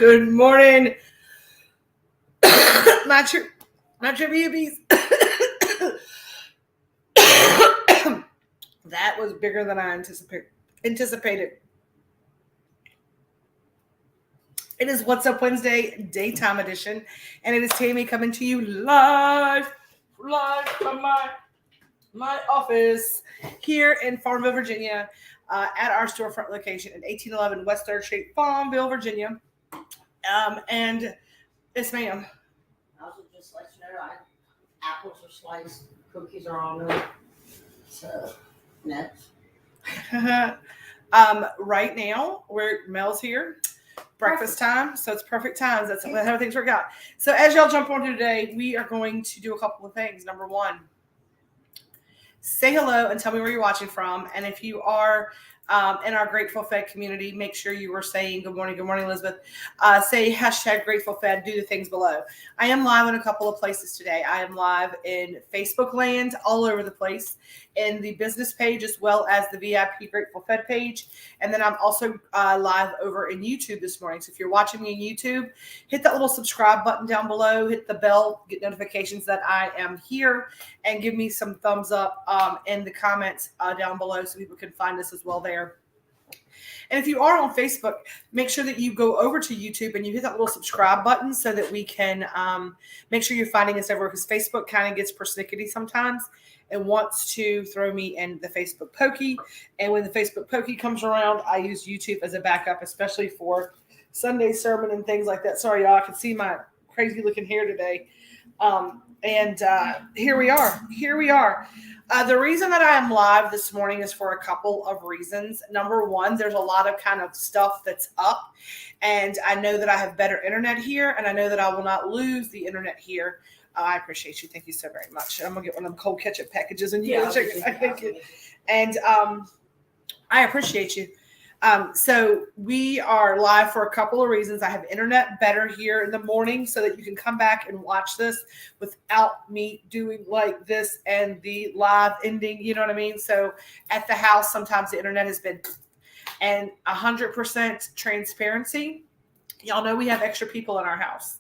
Good morning, my babies. That was bigger than I anticipated. It is What's Up Wednesday, daytime edition, and it is Tammy coming to you live from my office here in Farmville, Virginia, at our storefront location at 1811 West 3rd Street, Farmville, Virginia. And yes, ma'am. I also just let you know, apples are sliced, cookies are on them. So, next. Right now, Mel's here. Breakfast time, so it's perfect times. That's how things work out. So as y'all jump on today, we are going to do a couple of things. Number one, say hello and tell me where you're watching from. And if you are in our Grateful Fed community, make sure you are saying good morning, Elizabeth. Say hashtag Grateful Fed, do the things below. I am live in a couple of places today. I am live in Facebook land, all over the place, in the business page as well as the VIP Grateful Fed page. And then I'm also live over in YouTube this morning. So if you're watching me on YouTube, hit that little subscribe button down below, hit the bell, get notifications that I am here, and give me some thumbs up in the comments down below so people can find us as well there. And if you are on Facebook, make sure that you go over to YouTube and you hit that little subscribe button so that we can make sure you're finding us everywhere, because Facebook kind of gets persnickety sometimes and wants to throw me in the Facebook pokey. And when the Facebook pokey comes around, I use YouTube as a backup, especially for Sunday sermon and things like that. Sorry, y'all, I can see my crazy looking hair today. Here we are. The reason that I am live this morning is for a couple of reasons. Number one, there's a lot of kind of stuff that's up, and I know that I have better internet here, and I know that I will not lose the internet here. I appreciate you. Thank you so very much. I'm going to get one of them cold ketchup packages, and you can check it. Thank you. And I appreciate you. So we are live for a couple of reasons. I have internet better here in the morning so that you can come back and watch this without me doing like this and the live ending. You know what I mean? So at the house, sometimes the internet has been, and 100% transparency. Y'all know we have extra people in our house.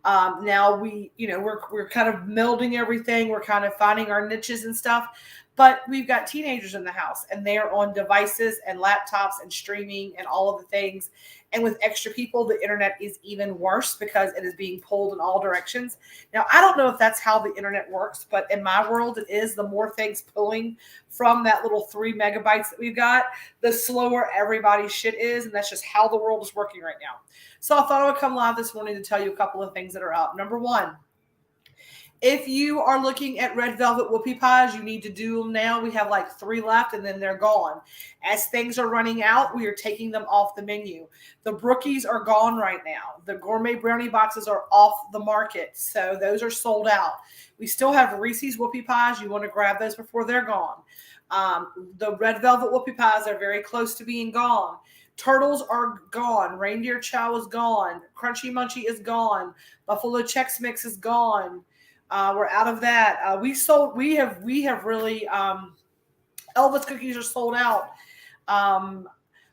Now we're kind of melding everything. We're kind of finding our niches and stuff. But we've got teenagers in the house, and they're on devices and laptops and streaming and all of the things. And with extra people, the internet is even worse because it is being pulled in all directions. Now, I don't know if that's how the internet works, but in my world, it is. The more things pulling from that little 3 megabytes that we've got, the slower everybody's shit is. And that's just how the world is working right now. So I thought I would come live this morning to tell you a couple of things that are up. Number one, if you are looking at red velvet whoopie pies, you need to do them now. We have like 3 left and then they're gone. As things are running out, we are taking them off the menu. The Brookies are gone right now. The gourmet brownie boxes are off the market. So those are sold out. We still have Reese's whoopie pies. You want to grab those before they're gone. The red velvet whoopie pies are very close to being gone. Turtles are gone. Reindeer chow is gone. Crunchy Munchie is gone. Buffalo Chex Mix is gone. We're out of that. We have really, Elvis cookies are sold out.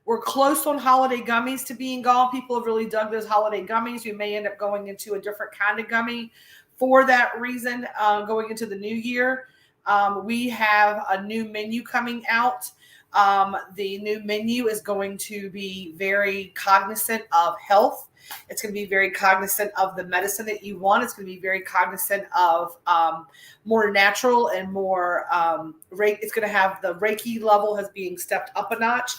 We're close on holiday gummies to being gone. People have really dug those holiday gummies. We may end up going into a different kind of gummy for that reason, going into the new year. We have a new menu coming out. The new menu is going to be very cognizant of health. It's going to be very cognizant of the medicine that you want. It's going to be very cognizant of more natural and more it's going to have the Reiki level has being stepped up a notch.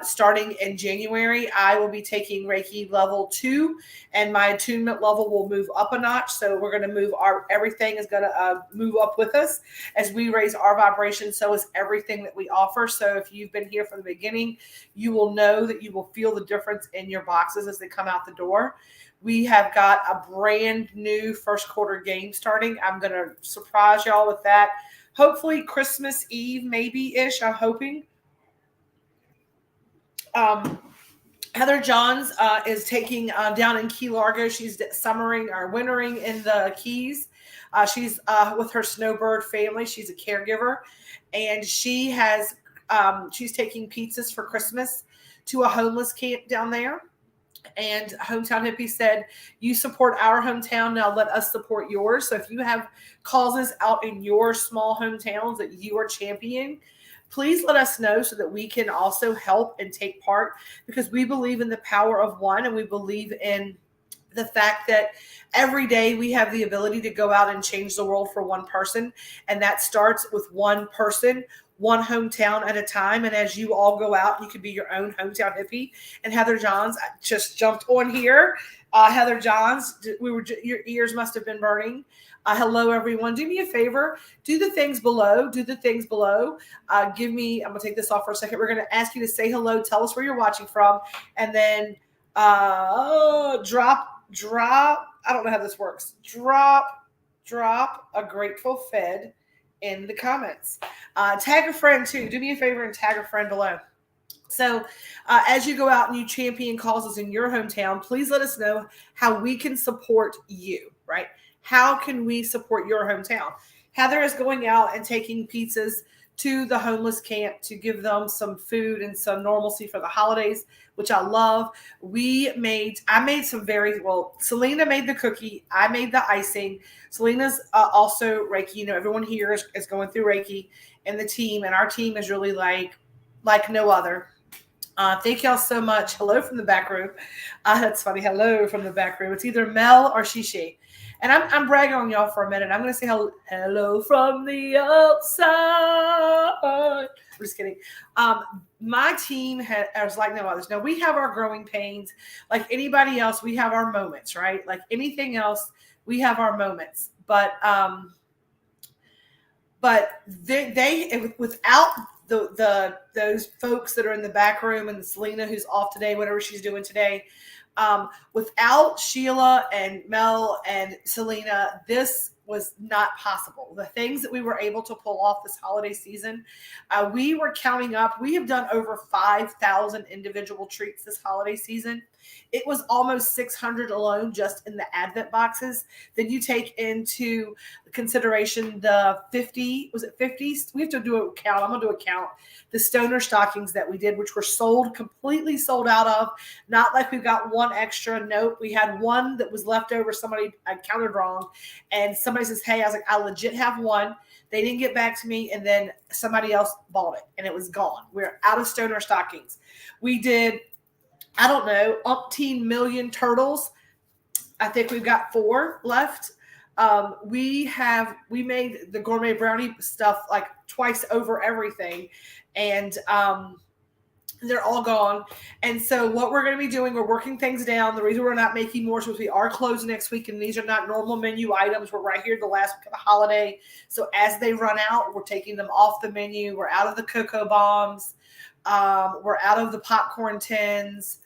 Starting in January, I will be taking Reiki level 2, and my attunement level will move up a notch. So we're going to move everything is going to move up with us as we raise our vibration. So is everything that we offer. So if you've been here from the beginning, you will know that you will feel the difference in your boxes as they come out the door. We have got a brand new first quarter game starting. I'm going to surprise y'all with that. Hopefully Christmas Eve, maybe-ish, I'm hoping. Heather Johns is taking down in Key Largo. She's wintering in the Keys. She's with her snowbird family. She's a caregiver, and she's taking pizzas for Christmas to a homeless camp down there. And Hometown Hippie said, you support our hometown, now let us support yours. So if you have causes out in your small hometowns that you are championing, please let us know so that we can also help and take part, because we believe in the power of one, and we believe in the fact that every day we have the ability to go out and change the world for one person. And that starts with one person, one hometown at a time. And as you all go out, you can be your own hometown hippie. And Heather Johns just jumped on here. Heather Johns, your ears must have been burning. Hello, everyone. Do me a favor. Do the things below. Do the things below. I'm going to take this off for a second. We're going to ask you to say hello. Tell us where you're watching from. And then drop. I don't know how this works. Drop a Grateful Fed in the comments. Tag a friend too. Do me a favor and tag a friend below. So as you go out and you champion causes in your hometown, please let us know how we can support you, right? How can we support your hometown? Heather is going out and taking pizzas to the homeless camp to give them some food and some normalcy for the holidays, which I love. I made some Selena made the cookie. I made the icing. Selena's also Reiki. Everyone here is going through Reiki, and the team, and our team is really like no other. Thank y'all so much. Hello from the back room. That's funny. Hello from the back room. It's either Mel or Shishi. And I'm bragging on y'all for a minute. I'm going to say hello from the outside. I'm just kidding. My team is like no others. Now, we have our growing pains. Like anybody else, we have our moments, right? Like anything else, we have our moments. But they without those folks that are in the back room, and Selena who's off today, whatever she's doing today, without Sheila and Mel and Selena, this was not possible. The things that we were able to pull off this holiday season, we were counting up. We have done over 5,000 individual treats this holiday season. It was almost 600 alone just in the Advent boxes. Then you take into consideration the 50, was it 50? We have to do a count. I'm going to do a count. The stoner stockings that we did, which were completely sold out of. Not like we got one extra. Nope. We had one that was left over. I counted wrong. And somebody says, hey, I was like, I legit have one. They didn't get back to me. And then somebody else bought it and it was gone. We're out of stoner stockings. We did, I don't know, umpteen million turtles. I think we've got 4 left. We made the gourmet brownie stuff like twice over everything. And they're all gone. And so what we're going to be doing, we're working things down. The reason we're not making more is because we are closed next week, and these are not normal menu items. We're right here the last week of the holiday. So as they run out, we're taking them off the menu. We're out of the cocoa bombs. We're out of the popcorn tins.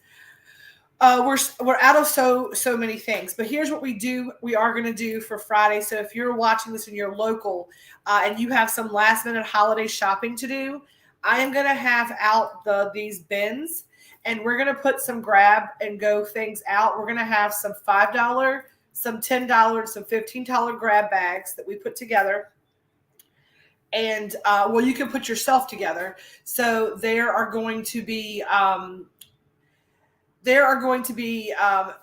We're out of so many things. But here's what we are going to do for Friday. So if you're watching this and you're local and you have some last minute holiday shopping to do, I am going to have out these bins, and we're going to put some grab and go things out. We're going to have some $5, some $10, some $15 grab bags that we put together. And, you can put yourself together. So there are going to be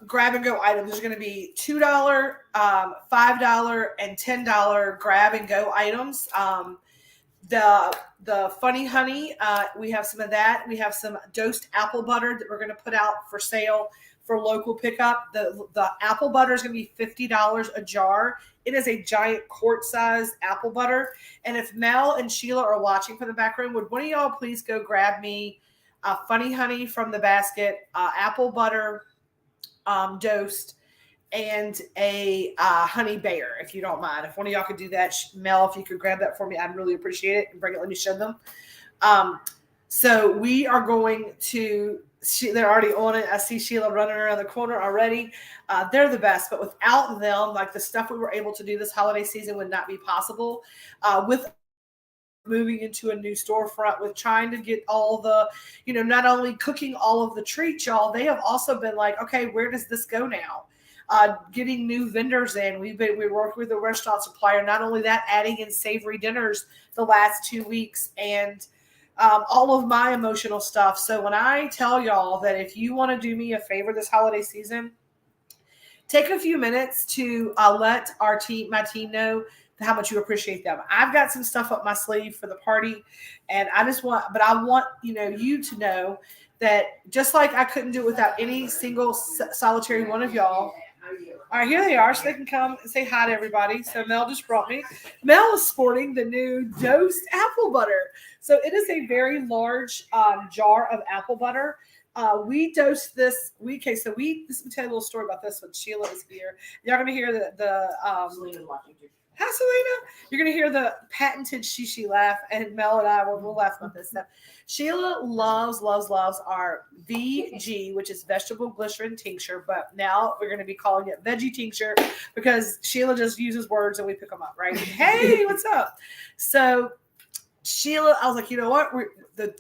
grab and go items. There's going to be $2, $5, and $10 grab and go items. The Funny Honey, we have some of that. We have some Dosed apple butter that we're going to put out for sale for local pickup. The apple butter is going to be $50 a jar. It is a giant quart-sized apple butter. And if Mel and Sheila are watching from the back room, would one of y'all please go grab me Funny Honey from the basket, apple butter, Dosed, and a honey bear, if you don't mind. If one of y'all could do that, Mel, if you could grab that for me, I'd really appreciate it, and bring it. Let me show them. So we are going to, they're already on it. I see Sheila running around the corner already. They're the best, but without them, like the stuff we were able to do this holiday season would not be possible. With moving into a new storefront, with trying to get all the, not only cooking all of the treats, y'all, they have also been like, okay, where does this go now? Getting new vendors in. We worked with a restaurant supplier. Not only that, adding in savory dinners the last 2 weeks. And all of my emotional stuff. So when I tell y'all that if you want to do me a favor this holiday season, take a few minutes to let my team know how much you appreciate them. I've got some stuff up my sleeve for the party, and I want you to know that just like I couldn't do it without any single solitary one of y'all. All right, here they are, so they can come and say hi to everybody. So Mel just brought me. Mel is sporting the new Dosed apple butter. So it is a very large jar of apple butter. We dosed this. Let me tell you a little story about this when Sheila is here. Y'all gonna hear Selena's watching too. hi Selena. You're gonna hear the patented Shishi laugh, and Mel and I will laugh about this stuff. Sheila loves our VG, which is vegetable glycerin tincture, but now we're gonna be calling it veggie tincture because Sheila just uses words and we pick them up, right? Hey, what's up? So Sheila, I was like, you know what?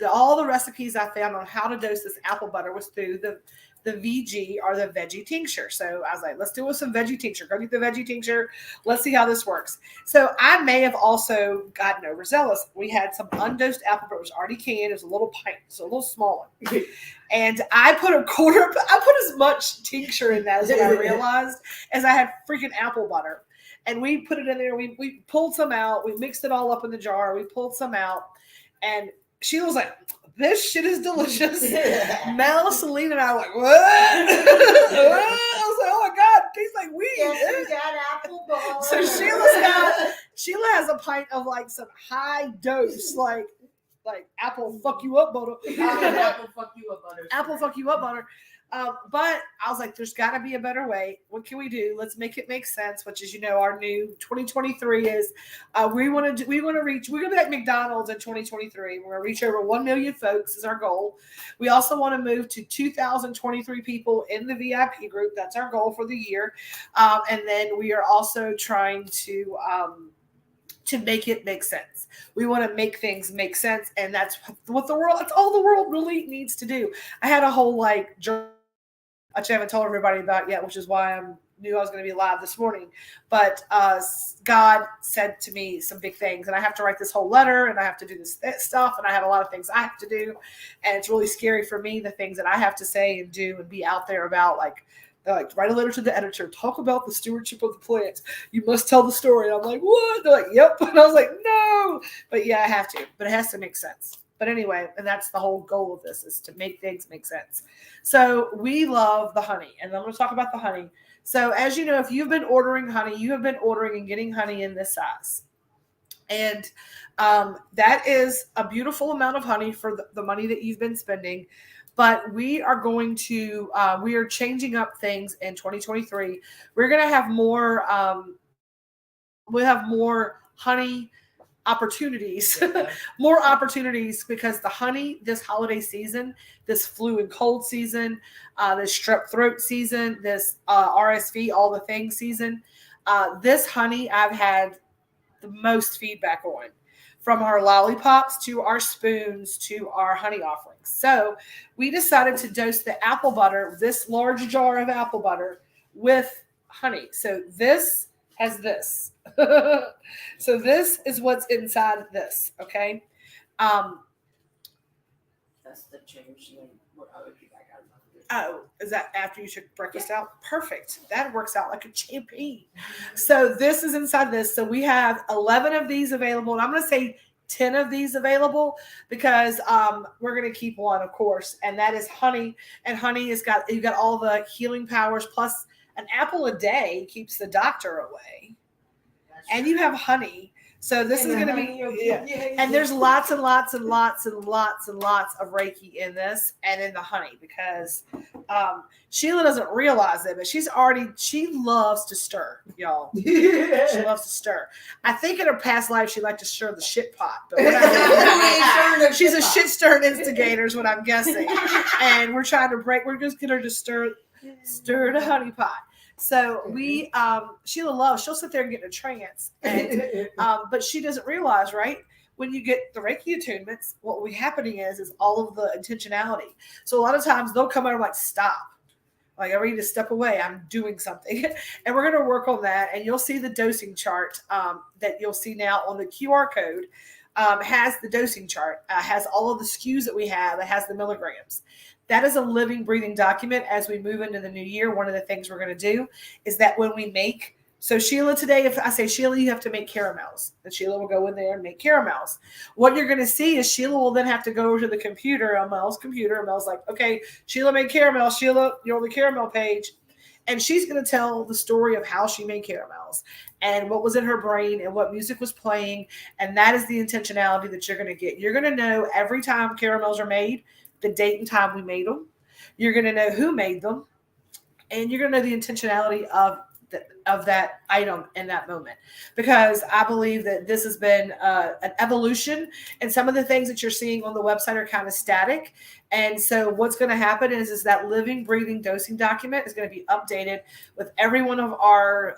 All the recipes I found on how to dose this apple butter was through the VG or the veggie tincture. So I was like, let's do it with some veggie tincture. Go get the veggie tincture. Let's see how this works. So I may have also gotten overzealous. We had some undosed apple butter. It was already canned. It was a little pint, so a little small one. And I put as much tincture in that as I realized as I had freaking apple butter. And we put it in there. We pulled some out. We mixed it all up in the jar. We pulled some out. And she was like, this shit is delicious. Mel, Selena, and I were like, what? I was like, oh my God, it tastes like weed. Yes, we got apple butter. So Sheila has a pint of like some high dose, like apple fuck you up butter. Apple fuck you up butter. Apple fuck you up butter. But I was like, there's got to be a better way. What can we do? Let's make it make sense, which is, our new 2023 is we're going to be like McDonald's in 2023. We're going to reach over 1 million folks is our goal. We also want to move to 2,023 people in the VIP group. That's our goal for the year. And then we are also trying to make it make sense. We want to make things make sense. And that's that's all the world really needs to do. I had a whole which I haven't told everybody about yet, which is why I knew I was going to be live this morning. But God said to me some big things, and I have to write this whole letter, and I have to do this stuff, and I have a lot of things I have to do, and it's really scary for me, the things that I have to say and do and be out there about, like write a letter to the editor, talk about the stewardship of the plant. You must tell the story. And I'm like, what? They're like, yep. And I was like, no. But yeah, I have to. But it has to make sense. But anyway, and that's the whole goal of this, is to make things make sense. So we love the honey, and I'm going to talk about the honey. So as you know, if you've been ordering honey, you have been ordering and getting honey in this size. And that is a beautiful amount of honey for the money that you've been spending. But we are going to, we are changing up things in 2023. We're going to have more, we'll have more honey opportunities, more opportunities, because the honey this holiday season, this flu and cold season, this strep throat season, this RSV, all the things season, this honey I've had the most feedback on, from our lollipops to our spoons to our honey offerings. So we decided to dose the apple butter, this large jar of apple butter, with honey. So this has this. So this is what's inside this, okay? That's the change. Oh, is that after you took breakfast out? Perfect. That works out like a champion. So this is inside this. So we have 11 of these available. And I'm going to say 10 of these available because we're going to keep one, of course. And that is honey. And honey you've got all the healing powers, plus an apple a day keeps the doctor away. And you have honey. So this is going to be, and there's lots and lots and lots and lots and lots of Reiki in this and in the honey, because Sheila doesn't realize it, but she loves to stir, y'all. She loves to stir. I think in her past life, she liked to stir the shit pot, but she's a shit stirring instigator is what I'm guessing. And we're just going to stir the honey pot. So Sheila she'll sit there and get in a trance, and, but she doesn't realize, right? When you get the Reiki attunements, what will be happening is all of the intentionality. So a lot of times they'll come out and like, stop. Like, I need to step away. I'm doing something. And we're going to work on that. And you'll see the dosing chart that you'll see now on the QR code. has the dosing chart, has all of the SKUs that we have, it has the milligrams. That is a living, breathing document. As we move into the new year, one of the things we're going to do is that when we make, so Sheila today, if I say, Sheila, you have to make caramels, then Sheila will go in there and make caramels. What you're going to see is Sheila will then have to go over to the computer, on Mel's computer. Mel's like, okay, Sheila made caramel. Sheila, you're on the caramel page. And she's going to tell the story of how she made caramels and what was in her brain and what music was playing. And that is the intentionality that you're going to get. You're going to know every time caramels are made, the date and time we made them. You're going to know who made them. And you're going to know the intentionality of that item in that moment. Because I believe that this has been an evolution, and some of the things that you're seeing on the website are kind of static. And so what's going to happen is that living, breathing dosing document is going to be updated with every one of our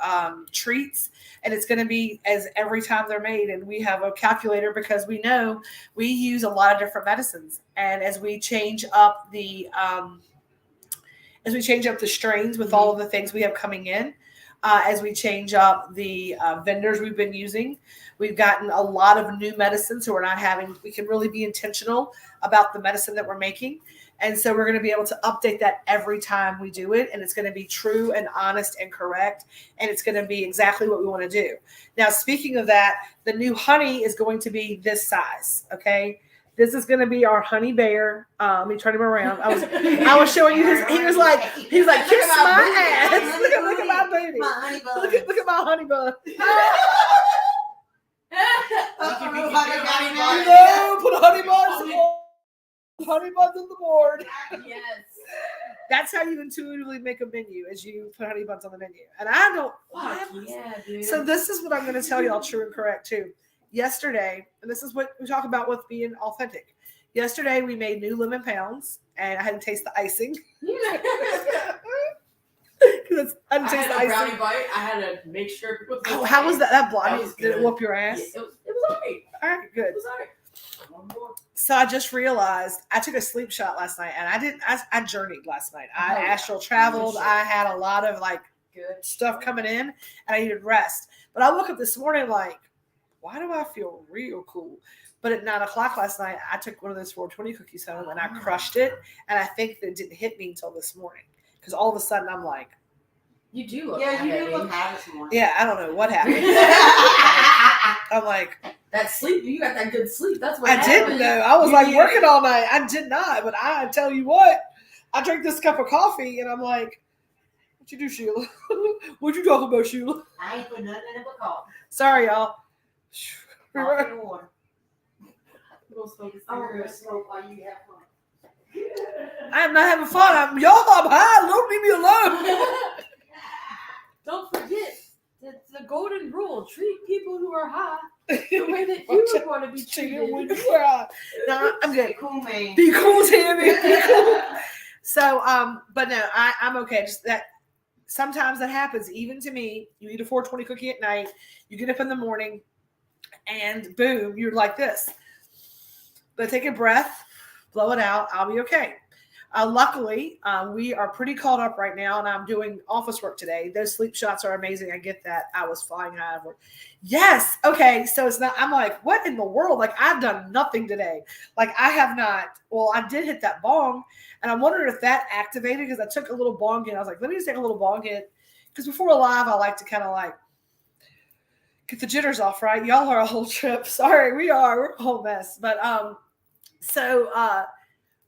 treats. And it's going to be as every time they're made. And we have a calculator because we know we use a lot of different medicines. And as we change up the strains with all of the things we have coming in, as we change up the vendors we've been using, we've gotten a lot of new medicines, so we can really be intentional about the medicine that we're making. And so we're going to be able to update that every time we do it. And it's going to be true and honest and correct. And it's going to be exactly what we want to do. Now, speaking of that, the new honey is going to be this size. Okay. This is going to be our honey bear. Let me turn him around. I was showing you his. He was like, kiss my ass. Look at my baby. Look at my honey bun. Put honey buns on the board. Yes. That's how you intuitively make a menu, as you put honey buns on the menu. And I don't. Yeah, dude. So this is what I'm going to tell y'all, true and correct too. Yesterday, and this is what we talk about with being authentic. Yesterday, we made new lemon pounds, and I had to taste the icing. I I didn't taste the had a icing. brownie bite. I had to make sure. How was that? That blind? Was Did it good. whoop your ass? Yeah, it was alright. All right, good. It was alright. One more. So I just realized I took a sleep shot last night, and I journeyed last night. I astral traveled. I had a lot of Good stuff coming in, and I needed rest. But I woke up this morning like, why do I feel real cool? But at 9:00 last night, I took one of those 420 cookies home and I crushed it. And I think that it didn't hit me until this morning. Because all of a sudden I'm like, You do look Yeah, you heavy. do look high this morning. yeah, I don't know what happened. I'm like, That sleep, you got that good sleep. That's what I happened. didn't know. I was like working all night. I did not. But I tell you what, I drank this cup of coffee and I'm like, what you do, Sheila? What you talking about, Sheila? I ain't put nothing in it but coffee. Sorry, y'all. Coffee and water. Go smoke a I'm gonna cigarette. smoke while you have fun. I am not having fun. I'm high. Don't leave me alone. Don't forget the golden rule: treat people who are high the way that you would want to be treated. No, I'm good. Cool man. Be cool, Tammy. Be cool. So, but no, I'm okay. Just that sometimes that happens, even to me. You eat a 420 cookie at night, you get up in the morning, and boom, you're like this. But take a breath, blow it out. I'll be okay. Luckily, we are pretty caught up right now, and I'm doing office work today. Those sleep shots are amazing. I get that. I was flying high over. Yes. Okay. So it's not, I'm like, what in the world? Like, I've done nothing today. Like, I have not. Well, I did hit that bong, and I'm wondering if that activated because I took a little bong hit. I was like, let me just take a little bong hit. Because before a live, I like to kind of like get the jitters off, right? Y'all are a whole trip. Sorry, we're a whole mess. But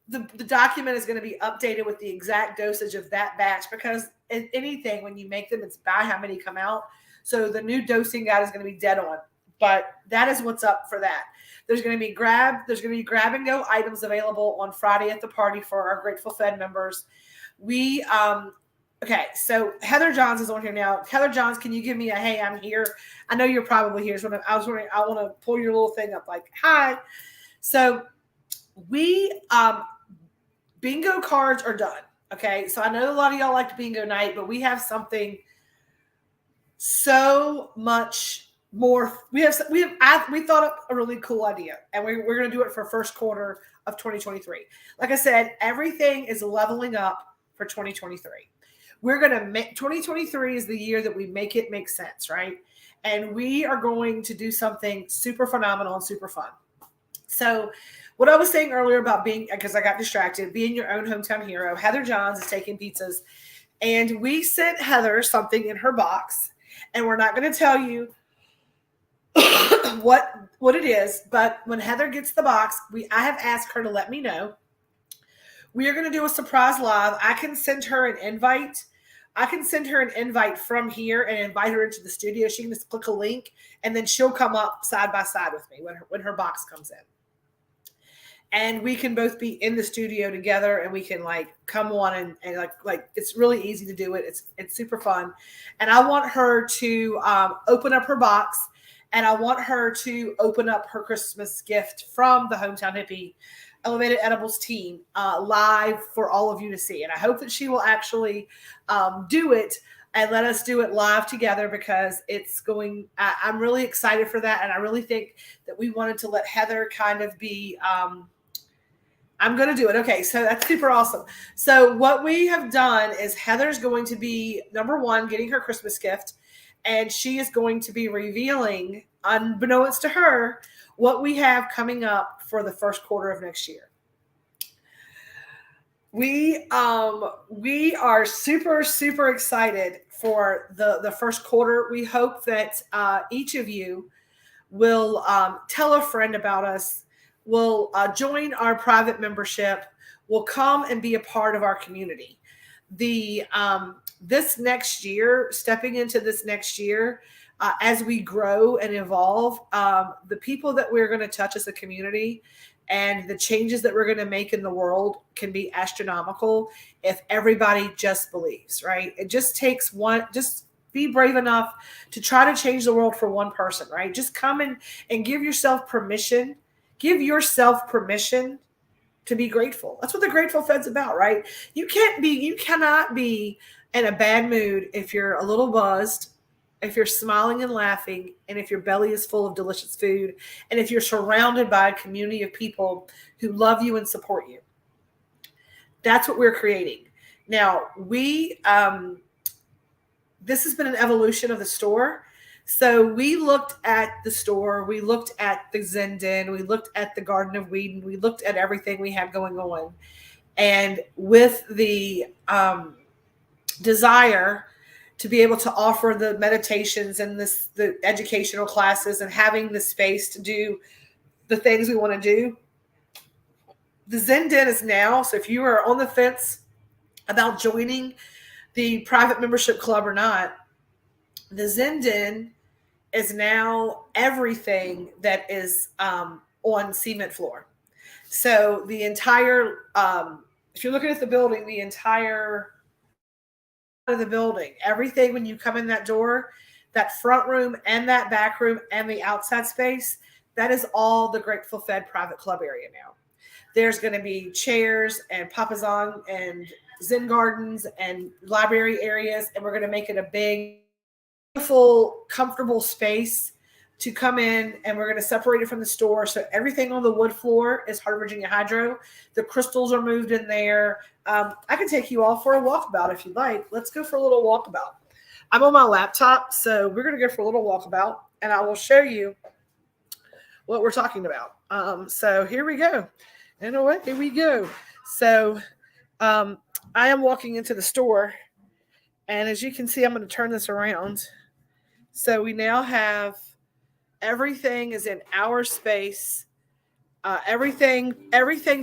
the document is going to be updated with the exact dosage of that batch because anything, when you make them, it's by how many come out. So the new dosing guide is going to be dead on. But that is what's up for that. There's going to be grab and go items available on Friday at the party for our Grateful Fed members. Okay, so Heather Johns is on here now. Heather Johns, can you give me a hey, I'm here? I know you're probably here. So I was wondering, I want to pull your little thing up like, hi. So we bingo cards are done. Okay, so I know a lot of y'all like bingo night, but we have something so much more. We thought up a really cool idea, and we're going to do it for first quarter of 2023. Like I said, everything is leveling up for 2023. We're going to make 2023 is the year that we make it make sense, right? and we are going to do something super phenomenal and super fun. So what I was saying earlier about being, because I got distracted, being your own hometown hero, Heather Johns is taking pizzas, and we sent Heather something in her box, and we're not going to tell you what it is, but when Heather gets the box, I have asked her to let me know. We are going to do a surprise live. I can send her an invite. I can send her an invite from here and invite her into the studio. She can just click a link, and then she'll come up side by side with me when her box comes in. And we can both be in the studio together, and we can like come on and like it's really easy to do it. It's super fun. And I want her to open up her box, and I want her to open up her Christmas gift from the Hometown Hippie Elevated Edibles team live for all of you to see. And I hope that she will actually do it and let us do it live together, because I'm really excited for that. And I really think that we wanted to let Heather kind of be, I'm going to do it. Okay. So that's super awesome. So what we have done is Heather's going to be, number one, getting her Christmas gift. And she is going to be revealing, unbeknownst to her, what we have coming up for the first quarter of next year. We are super, super excited for the first quarter. We hope that each of you will tell a friend about us, will join our private membership, will come and be a part of our community. This next year, stepping into this next year, as we grow and evolve, the people that we're going to touch as a community and the changes that we're going to make in the world can be astronomical if everybody just believes, right? It just takes one, just be brave enough to try to change the world for one person, right? Just come in and give yourself permission. Give yourself permission to be grateful. That's what the Grateful Fed's about, right? You cannot be in a bad mood if you're a little buzzed, if you're smiling and laughing, and if your belly is full of delicious food, and if you're surrounded by a community of people who love you and support you. That's what we're creating. Now, this has been an evolution of the store. So we looked at the store, we looked at the Zen Den, we looked at the Garden of Whedon, we looked at everything we have going on. And with the desire to be able to offer the meditations and the educational classes and having the space to do the things we want to do, the Zen Den is now. So if you are on the fence about joining the private membership club or not, the Zen Den is now everything that is on cement floor. So the entire, if you're looking at the building, the entire of the building, everything when you come in that door, that front room and that back room and the outside space, that is all the Grateful Fed private club area now. There's going to be chairs and Papazon and Zen gardens and library areas, and we're going to make it a big, beautiful, comfortable space to come in, and we're going to separate it from the store. So everything on the wood floor is Heart of Virginia Hydro. The crystals are moved in there. I can take you all for a walkabout if you'd like. Let's go for a little walkabout. I'm on my laptop, so we're going to go for a little walkabout, and I will show you what we're talking about. So here we go. Anyway, here we go. So I am walking into the store, and as you can see, I'm going to turn this around. So we now have everything is in our space. Everything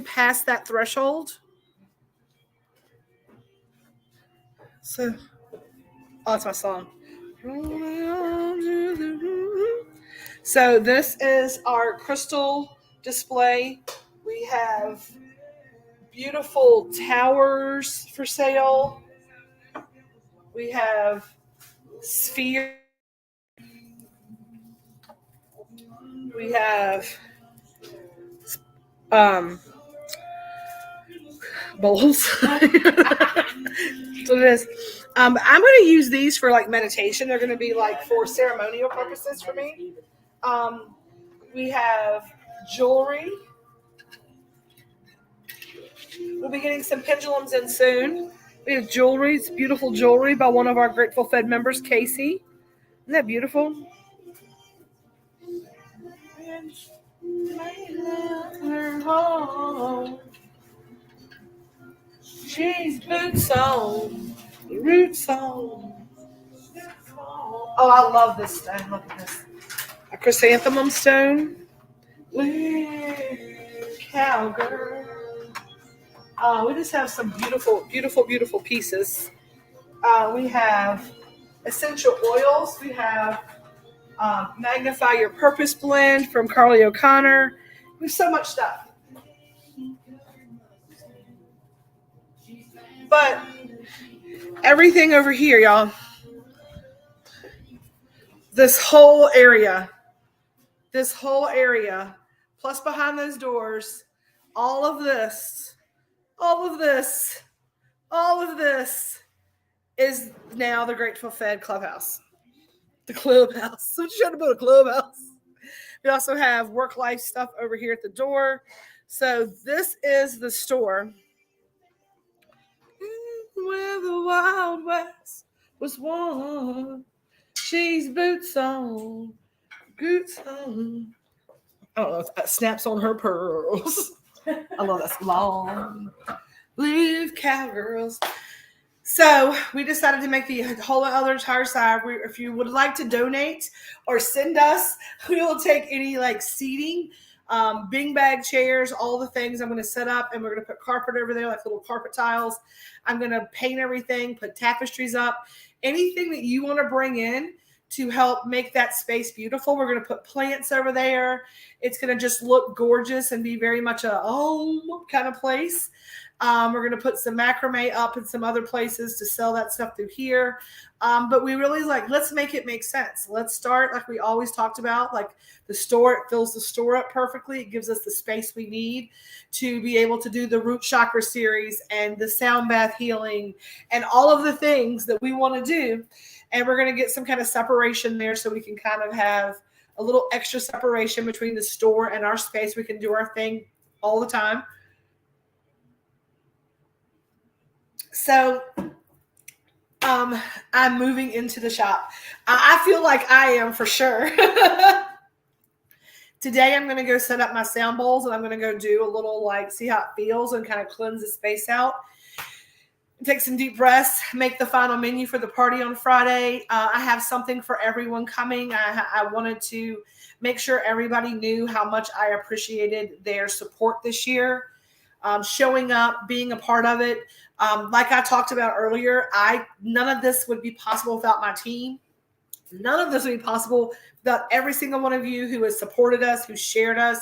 past that threshold. So, that's my song. So this is our crystal display. We have beautiful towers for sale. We have sphere. We have bowls. So it is. I'm going to use these for like meditation. They're going to be like for ceremonial purposes for me. We have jewelry. We'll be getting some pendulums in soon. We have jewelry. It's beautiful jewelry by one of our Grateful Fed members, Casey. Isn't that beautiful? her home. She's boots on, roots on. Oh, I love this stone. Look at this. A chrysanthemum stone. Cowgirl. We just have some beautiful, beautiful, beautiful pieces. We have essential oils. We have Magnify Your Purpose blend from Carly O'Connor. We have so much stuff. But everything over here, y'all. This whole area, plus behind those doors, all of this is now the Grateful Fed Clubhouse. The clubhouse. I'm trying to build a clubhouse. We also have work-life stuff over here at the door. So this is the store where the Wild West was won. She's boots on, boots on. I don't know. Snaps on her pearls. I love that. Long live cowgirls. So we decided to make the whole other entire side. If you would like to donate or send us, we will take any like seating, bing bag chairs, all the things I'm going to set up, and we're going to put carpet over there, like little carpet tiles. I'm going to paint everything, put tapestries up, anything that you want to bring in to help make that space beautiful. We're going to put plants over there. It's going to just look gorgeous and be very much a home kind of place. We're going to put some macrame up in some other places to sell that stuff through here. But we really let's make it make sense. Let's start like we always talked about, like the store. It fills the store up perfectly. It gives us the space we need to be able to do the root chakra series and the sound bath healing and all of the things that we want to do. And we're going to get some kind of separation there so we can kind of have a little extra separation between the store and our space. We can do our thing all the time. So I'm moving into the shop. I feel like I am for sure. Today I'm going to go set up my sound bowls, and I'm going to go do a little see how it feels and kind of cleanse the space out. Take some deep breaths, make the final menu for the party on Friday. I have something for everyone coming. I wanted to make sure everybody knew how much I appreciated their support this year, showing up, being a part of it. Like I talked about earlier, none of this would be possible without my team. None of this would be possible without every single one of you who has supported us, who shared us,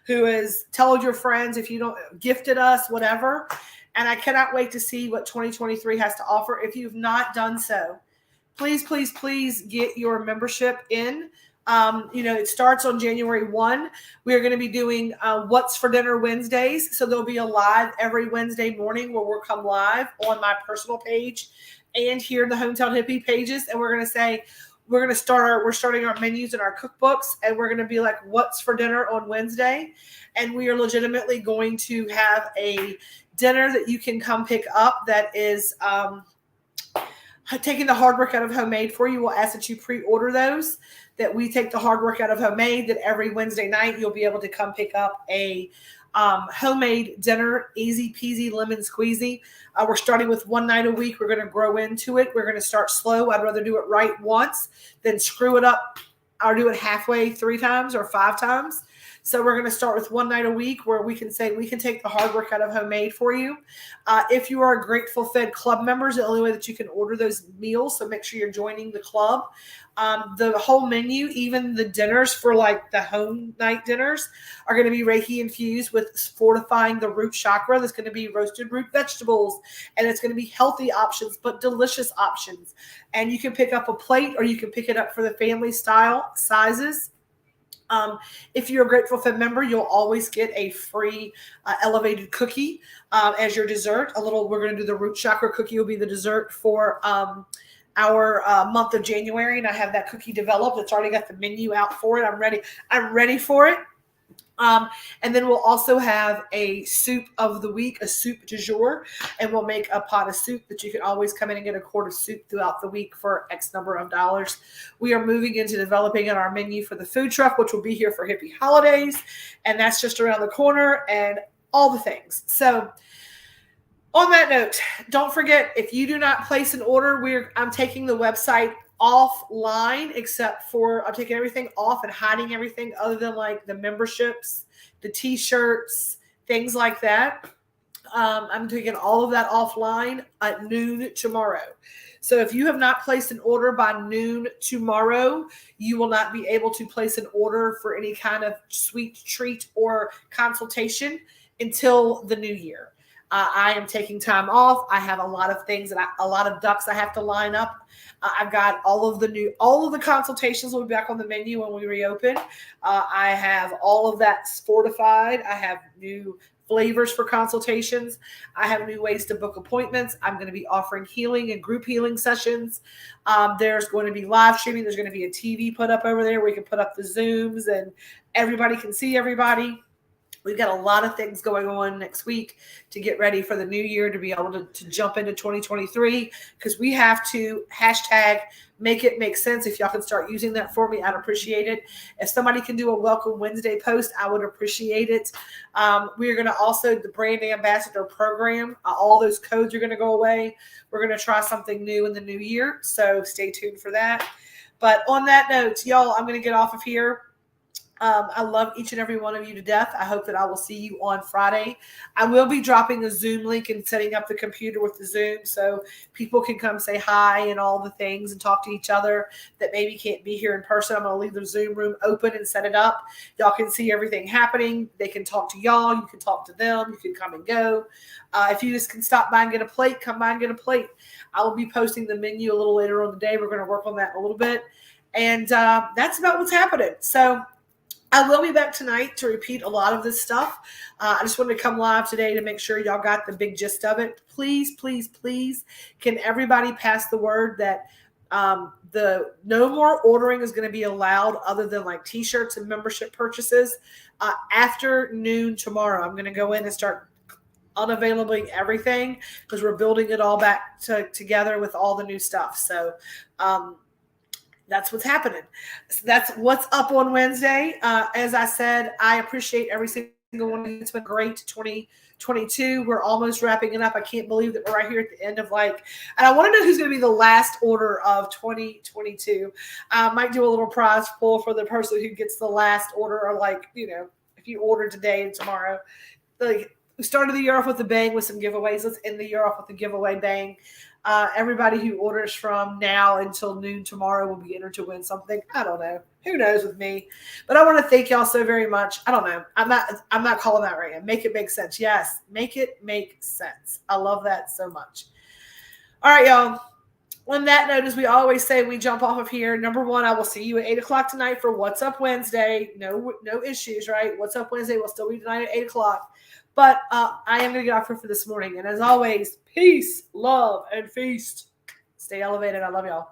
who has told your friends, if you don't gifted us, whatever. And I cannot wait to see what 2023 has to offer. If you've not done so, please, please, please get your membership in. It starts on January 1. We are going to be doing What's for Dinner Wednesdays. So there'll be a live every Wednesday morning where we'll come live on my personal page and here in the Hometown Hippie pages. And we're going to say, we're starting our menus and our cookbooks, and we're going to be like, what's for dinner on Wednesday? And we are legitimately going to have a dinner that you can come pick up that is taking the hard work out of homemade for you. We'll ask that you pre-order those, that we take the hard work out of homemade, that every Wednesday night you'll be able to come pick up a homemade dinner, easy peasy, lemon squeezy. We're starting with one night a week. We're going to grow into it. We're going to start slow. I'd rather do it right once than screw it up or do it halfway 3 times or 5 times. So we're going to start with one night a week where we can say we can take the hard work out of homemade for you. If you are a Grateful Fed Club members, the only way that you can order those meals, so make sure you're joining the club. The whole menu, even the dinners for the home night dinners, are going to be Reiki infused with fortifying the root chakra. There's going to be roasted root vegetables, and it's going to be healthy options, but delicious options. And you can pick up a plate, or you can pick it up for the family style sizes. If you're a Grateful Fed member, you'll always get a free elevated cookie as your dessert. We're going to do the root chakra cookie will be the dessert for our month of January, and I have that cookie developed. It's already got the menu out for it. I'm ready for it. And then we'll also have a soup of the week, a soup du jour, and we'll make a pot of soup that you can always come in and get a quart of soup throughout the week for X number of dollars. We are moving into developing our menu for the food truck, which will be here for Hippie Holidays, and that's just around the corner, and all the things. So on that note, don't forget, if you do not place an order, I'm taking the website offline, except for I'm taking everything off and hiding everything other than like the memberships, the t-shirts, things like that. I'm taking all of that offline at noon tomorrow. So if you have not placed an order by noon tomorrow, you will not be able to place an order for any kind of sweet treat or consultation until the new year. I am taking time off. I have a lot of things a lot of ducks I have to line up. I've got all of the consultations will be back on the menu when we reopen. I have all of that fortified. I have new flavors for consultations. I have new ways to book appointments. I'm going to be offering healing and group healing sessions. There's going to be live streaming. There's going to be a TV put up over there where we can put up the Zooms and everybody can see everybody. We've got a lot of things going on next week to get ready for the new year, to be able to jump into 2023, because we have to hashtag make it make sense. If y'all can start using that for me, I'd appreciate it. If somebody can do a Welcome Wednesday post, I would appreciate it. We are going to also, the brand ambassador program, all those codes are going to go away. We're going to try something new in the new year, so stay tuned for that. But on that note, y'all, I'm going to get off of here. I love each and every one of you to death. I hope that I will see you on Friday. I will be dropping a Zoom link and setting up the computer with the Zoom so people can come say hi and all the things and talk to each other that maybe can't be here in person. I'm going to leave the Zoom room open and set it up. Y'all can see everything happening. They can talk to y'all. You can talk to them. You can come and go. If you just can stop by and get a plate, come by and get a plate. I will be posting the menu a little later on the day. We're going to work on that a little bit. And that's about what's happening. So I will be back tonight to repeat a lot of this stuff. I just wanted to come live today to make sure y'all got the big gist of it. Please, please, please, can everybody pass the word that the no more ordering is going to be allowed other than like t-shirts and membership purchases after noon tomorrow. I'm going to go in and start unavailing everything because we're building it all back together with all the new stuff. So that's what's happening. So that's what's up on Wednesday. As I said, I appreciate every single one of you. It's been great 2022. We're almost wrapping it up. I can't believe that we're right here at the end of and I want to know who's going to be the last order of 2022. I might do a little prize pool for the person who gets the last order, or if you order today and tomorrow. We started the year off with a bang with some giveaways. Let's end the year off with a giveaway bang. Everybody who orders from now until noon tomorrow will be entered to win something. I don't know. Who knows with me? But I want to thank y'all so very much. I don't know. I'm not calling that right now. Make it make sense. Yes, make it make sense. I love that so much. All right, y'all. On that note, as we always say, we jump off of here. Number one, I will see you at 8 o'clock tonight for What's Up Wednesday. No issues, right? What's Up Wednesday will still be tonight at 8 o'clock. But I am going to get off here for this morning. And as always, peace, love, and feast. Stay elevated. I love y'all.